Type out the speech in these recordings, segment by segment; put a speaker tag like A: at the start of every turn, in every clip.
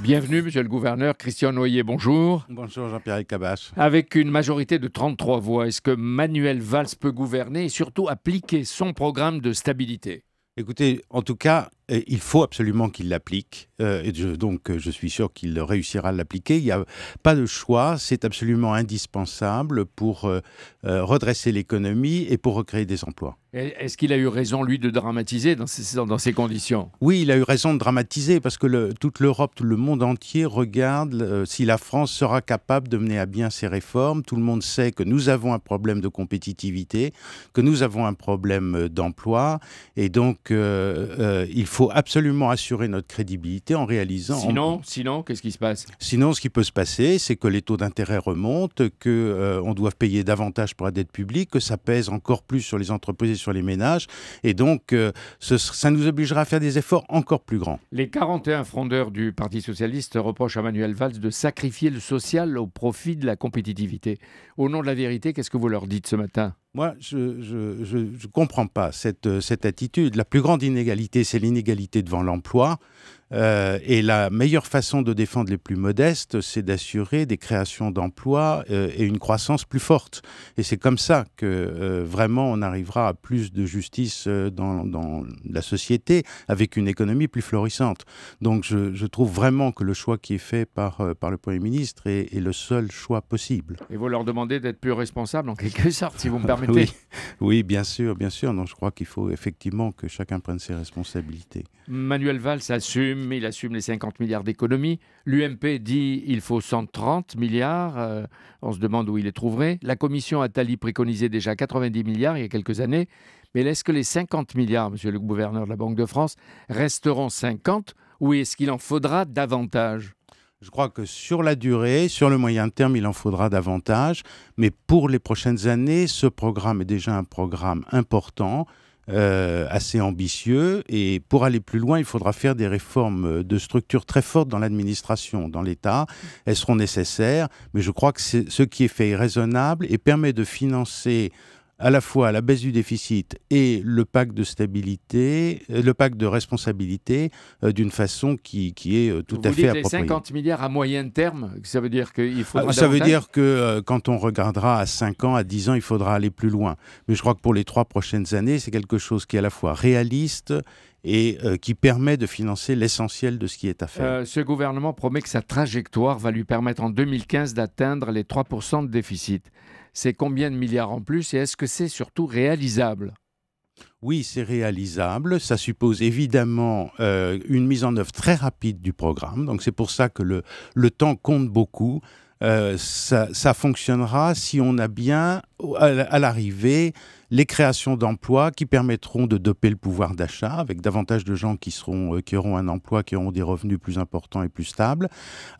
A: Bienvenue, monsieur le gouverneur. Christian Noyer, bonjour.
B: Bonjour Jean-Pierre Cabache.
A: Avec une majorité de 33 voix, est-ce que Manuel Valls peut gouverner et surtout appliquer son programme de stabilité ?
B: Écoutez, en tout cas, il faut absolument qu'il l'applique. Donc, je suis sûr qu'il réussira à l'appliquer. Il n'y a pas de choix. C'est absolument indispensable pour redresser l'économie et pour recréer des emplois.
A: Est-ce qu'il a eu raison, lui, de dramatiser dans ces conditions ?
B: Oui, il a eu raison de dramatiser parce que toute l'Europe, tout le monde entier regarde si la France sera capable de mener à bien ses réformes. Tout le monde sait que nous avons un problème de compétitivité, que nous avons un problème d'emploi. Et donc, il faut absolument assurer notre crédibilité en réalisant...
A: Sinon, qu'est-ce qui se passe ?
B: Sinon, ce qui peut se passer, c'est que les taux d'intérêt remontent, qu'on doit payer davantage pour la dette publique, que ça pèse encore plus sur les entreprises et sur les ménages. Et donc, ça nous obligera à faire des efforts encore plus grands.
A: Les 41 frondeurs du Parti socialiste reprochent à Manuel Valls de sacrifier le social au profit de la compétitivité. Au nom de la vérité, qu'est-ce que vous leur dites ce matin ?
B: Moi, je ne comprends pas cette attitude. La plus grande inégalité, c'est l'inégalité devant l'emploi. Et la meilleure façon de défendre les plus modestes, c'est d'assurer des créations d'emplois et une croissance plus forte. Et c'est comme ça que vraiment on arrivera à plus de justice dans la société, avec une économie plus florissante. Donc je trouve vraiment que le choix qui est fait par le Premier ministre est le seul choix possible.
A: Et vous leur demandez d'être plus responsables en quelque sorte, si vous me permettez.
B: Oui, bien sûr. Donc je crois qu'il faut effectivement que chacun prenne ses responsabilités.
A: Manuel Valls assume les 50 milliards d'économies. L'UMP dit qu'il faut 130 milliards. On se demande où il les trouverait. La commission Attali préconisait déjà 90 milliards il y a quelques années. Mais est-ce que les 50 milliards, monsieur le gouverneur de la Banque de France, resteront 50 ou est-ce qu'il en faudra davantage ?
B: Je crois que sur la durée, sur le moyen terme, il en faudra davantage. Mais pour les prochaines années, ce programme est déjà un programme important, assez ambitieux. Et pour aller plus loin, il faudra faire des réformes de structure très fortes dans l'administration, dans l'État. Elles seront nécessaires, mais je crois que ce qui est fait est raisonnable et permet de financer à la fois la baisse du déficit et le pacte de stabilité, le pacte de responsabilité, d'une façon qui est tout à fait appropriée.
A: Vous dites les 50 milliards à moyen terme, ça veut dire qu'il faudra
B: Ça veut
A: davantage ?
B: dire que quand on regardera à 5 ans, à 10 ans, il faudra aller plus loin. Mais je crois que pour les 3 prochaines années, c'est quelque chose qui est à la fois réaliste et qui permet de financer l'essentiel de ce qui est à faire.
A: Ce gouvernement promet que sa trajectoire va lui permettre en 2015 d'atteindre les 3% de déficit. C'est combien de milliards en plus et est-ce que c'est surtout réalisable ?
B: Oui, c'est réalisable. Ça suppose évidemment une mise en œuvre très rapide du programme. Donc c'est pour ça que le temps compte beaucoup. Ça fonctionnera si on a bien, à l'arrivée, les créations d'emplois qui permettront de doper le pouvoir d'achat avec davantage de gens qui auront un emploi, qui auront des revenus plus importants et plus stables,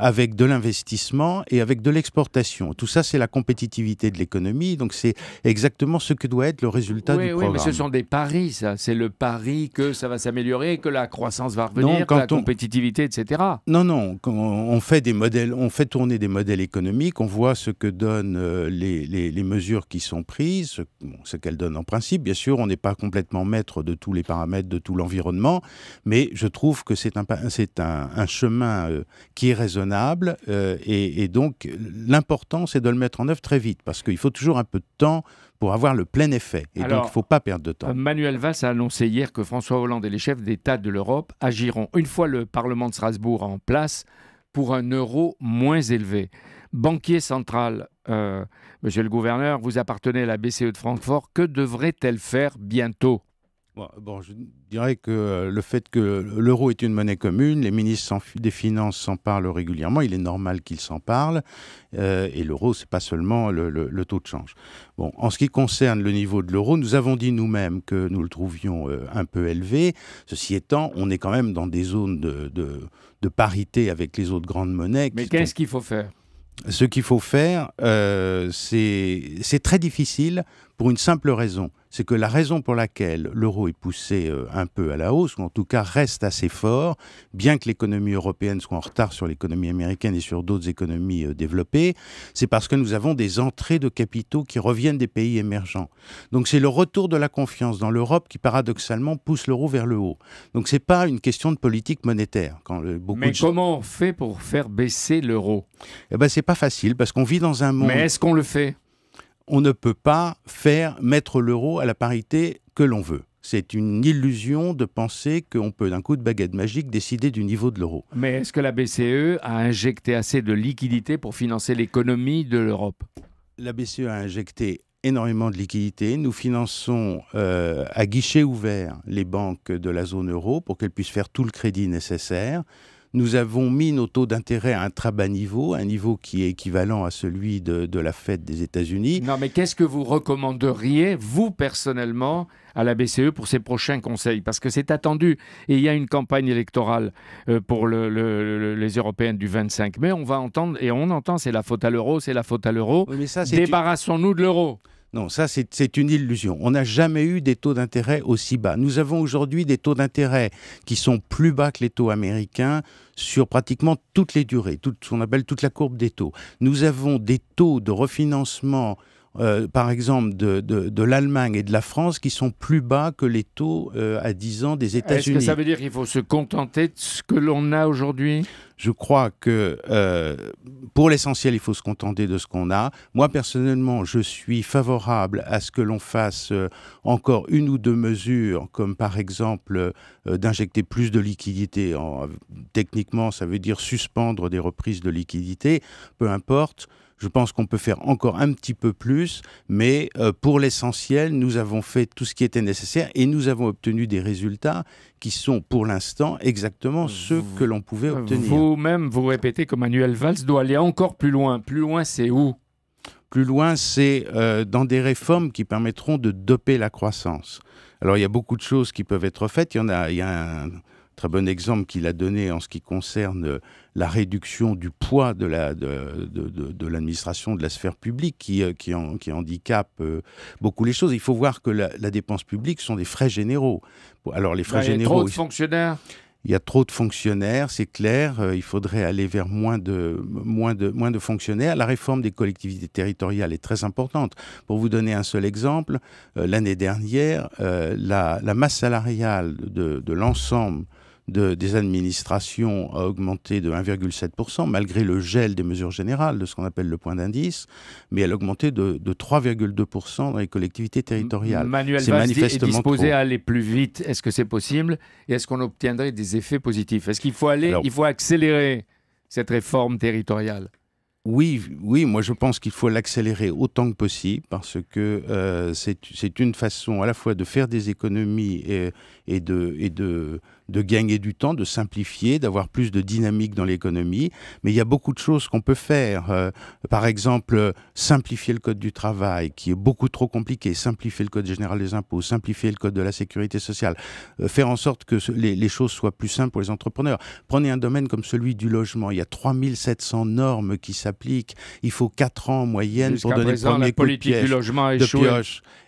B: avec de l'investissement et avec de l'exportation. Tout ça, c'est la compétitivité de l'économie. Donc, c'est exactement ce que doit être le résultat du programme.
A: Oui, mais ce sont des paris, ça. C'est le pari que ça va s'améliorer, que la croissance va revenir, que la compétitivité, etc.
B: Non. On fait des modèles, on fait tourner des modèles économiques, on voit ce que donnent les mesures qui sont prises, ce qu'elles donnent en principe. Bien sûr, on n'est pas complètement maître de tous les paramètres, de tout l'environnement, mais je trouve que c'est un chemin qui est raisonnable et donc l'important, c'est de le mettre en œuvre très vite parce qu'il faut toujours un peu de temps pour avoir le plein effet. Et donc, il ne faut pas perdre de temps.
A: Manuel Valls a annoncé hier que François Hollande et les chefs d'État de l'Europe agiront une fois le Parlement de Strasbourg en place pour un euro moins élevé. Banquier central, monsieur le gouverneur, vous appartenez à la BCE de Francfort. Que devrait-elle faire bientôt ?
B: Bon, je dirais que le fait que l'euro est une monnaie commune, les ministres des Finances s'en parlent régulièrement, il est normal qu'ils s'en parlent, et l'euro, ce n'est pas seulement le taux de change. Bon, en ce qui concerne le niveau de l'euro, nous avons dit nous-mêmes que nous le trouvions un peu élevé. Ceci étant, on est quand même dans des zones de parité avec les autres grandes monnaies.
A: Mais qu'est-ce qu'il faut faire ?
B: Ce qu'il faut faire, c'est très difficile pour une simple raison. c'est que la raison pour laquelle l'euro est poussé un peu à la hausse, ou en tout cas reste assez fort, bien que l'économie européenne soit en retard sur l'économie américaine et sur d'autres économies développées, c'est parce que nous avons des entrées de capitaux qui reviennent des pays émergents. Donc c'est le retour de la confiance dans l'Europe qui paradoxalement pousse l'euro vers le haut. Donc c'est pas une question de politique monétaire.
A: Mais comment on fait pour faire baisser l'euro?
B: Eh ben, c'est pas facile parce qu'on vit dans un monde...
A: Mais est-ce qu'on le fait?
B: On ne peut pas mettre l'euro à la parité que l'on veut. C'est une illusion de penser qu'on peut, d'un coup de baguette magique, décider du niveau de l'euro.
A: Mais est-ce que la BCE a injecté assez de liquidités pour financer l'économie de l'Europe?
B: La BCE a injecté énormément de liquidités. Nous finançons à guichet ouvert les banques de la zone euro pour qu'elles puissent faire tout le crédit nécessaire. Nous avons mis nos taux d'intérêt à un très bas niveau, un niveau qui est équivalent à celui de la Fed des États-Unis.
A: Non, mais qu'est-ce que vous recommanderiez, vous personnellement, à la BCE pour ses prochains conseils? Parce que c'est attendu. Et il y a une campagne électorale pour les Européennes du 25 mai. On va entendre, et on entend, c'est la faute à l'euro, c'est la faute à l'euro.
B: Oui,
A: débarrassons-nous de l'euro.
B: Non, ça c'est une illusion. On n'a jamais eu des taux d'intérêt aussi bas. Nous avons aujourd'hui des taux d'intérêt qui sont plus bas que les taux américains sur pratiquement toutes les durées, ce qu'on appelle toute la courbe des taux. Nous avons des taux de refinancement, par exemple, de l'Allemagne et de la France qui sont plus bas que les taux à 10 ans des États-Unis.
A: Est-ce que ça veut dire qu'il faut se contenter de ce que l'on a aujourd'hui ?
B: Je crois que pour l'essentiel, il faut se contenter de ce qu'on a. Moi, personnellement, je suis favorable à ce que l'on fasse encore une ou deux mesures, comme par exemple d'injecter plus de liquidités. Techniquement, ça veut dire suspendre des reprises de liquidités, peu importe. Je pense qu'on peut faire encore un petit peu plus, mais pour l'essentiel, nous avons fait tout ce qui était nécessaire et nous avons obtenu des résultats qui sont pour l'instant exactement ceux que l'on pouvait obtenir.
A: Vous-même, vous répétez que Manuel Valls doit aller encore plus loin. Plus loin, c'est où ?
B: Plus loin, c'est dans des réformes qui permettront de doper la croissance. Alors, il y a beaucoup de choses qui peuvent être faites. Il y a un très bon exemple qu'il a donné en ce qui concerne la réduction du poids de l'administration de la sphère publique qui handicape beaucoup les choses. Il faut voir que la dépense publique sont des frais généraux. Alors les frais généraux...
A: Il y a trop de fonctionnaires.
B: Il y a trop de fonctionnaires, c'est clair. Il faudrait aller vers moins de fonctionnaires. La réforme des collectivités territoriales est très importante. Pour vous donner un seul exemple, l'année dernière, la masse salariale de l'ensemble des administrations a augmenté de 1,7%, malgré le gel des mesures générales, de ce qu'on appelle le point d'indice, mais elle a augmenté de 3,2% dans les collectivités territoriales.
A: Manuel Valls est disposé à aller plus vite. Est-ce que c'est possible? Et est-ce qu'on obtiendrait des effets positifs? Est-ce qu'il faut il faut accélérer cette réforme territoriale?
B: Oui, moi je pense qu'il faut l'accélérer autant que possible parce que c'est une façon à la fois de faire des économies et de gagner du temps, de simplifier, d'avoir plus de dynamique dans l'économie. Mais il y a beaucoup de choses qu'on peut faire. Par exemple, simplifier le code du travail, qui est beaucoup trop compliqué, simplifier le code général des impôts, simplifier le code de la sécurité sociale, faire en sorte que les choses soient plus simples pour les entrepreneurs. Prenez un domaine comme celui du logement. Il y a 3700 normes qui s'appliquent. Il faut 4 ans en moyenne pour donner le premier coup de pièce.
A: La politique du logement a échoué.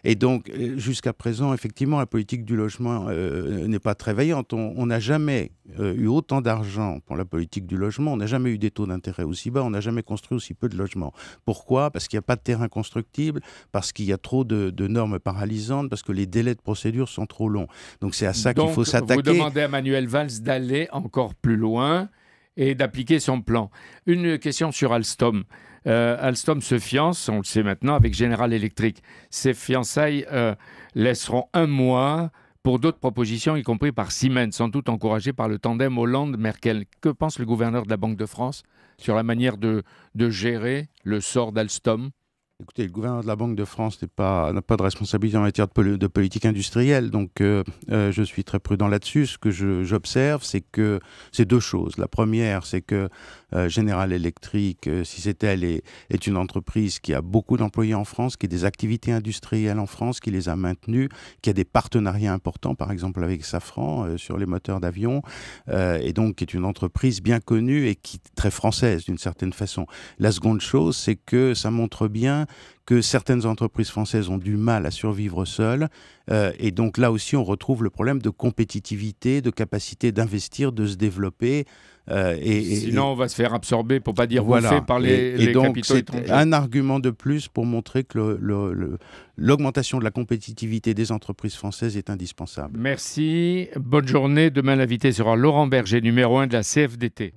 B: Et donc, jusqu'à présent, effectivement, la politique du logement n'est pas très vaillante. On n'a jamais eu autant d'argent pour la politique du logement, on n'a jamais eu des taux d'intérêt aussi bas, on n'a jamais construit aussi peu de logements. Pourquoi? Parce qu'il n'y a pas de terrain constructible, parce qu'il y a trop de normes paralysantes, parce que les délais de procédure sont trop longs. Donc c'est à ça qu'il faut s'attaquer.
A: Vous demandez à Manuel Valls d'aller encore plus loin et d'appliquer son plan. Une question sur Alstom. Alstom se fiance, on le sait maintenant, avec General Electric. Ces fiançailles laisseront un mois pour d'autres propositions, y compris par Siemens, sans doute encouragées par le tandem Hollande-Merkel. Que pense le gouverneur de la Banque de France sur la manière de gérer le sort d'Alstom ?
B: Écoutez, le gouverneur de la Banque de France n'a pas de responsabilité en matière de politique industrielle, donc je suis très prudent là-dessus. Ce que j'observe, c'est deux choses. La première, c'est que General Electric, si c'est elle, est une entreprise qui a beaucoup d'employés en France, qui a des activités industrielles en France, qui les a maintenues, qui a des partenariats importants, par exemple avec Safran sur les moteurs d'avion, et donc qui est une entreprise bien connue et qui est très française d'une certaine façon. La seconde chose, c'est que ça montre bien que certaines entreprises françaises ont du mal à survivre seules. Et donc là aussi, on retrouve le problème de compétitivité, de capacité d'investir, de se développer.
A: Sinon, on va se faire absorber, pour ne pas dire
B: voilà.
A: bouffer par les
B: donc,
A: capitaux étrangers.
B: C'est un argument de plus pour montrer que l'augmentation de la compétitivité des entreprises françaises est indispensable.
A: Merci, bonne journée. Demain, l'invité sera Laurent Berger, numéro 1 de la CFDT.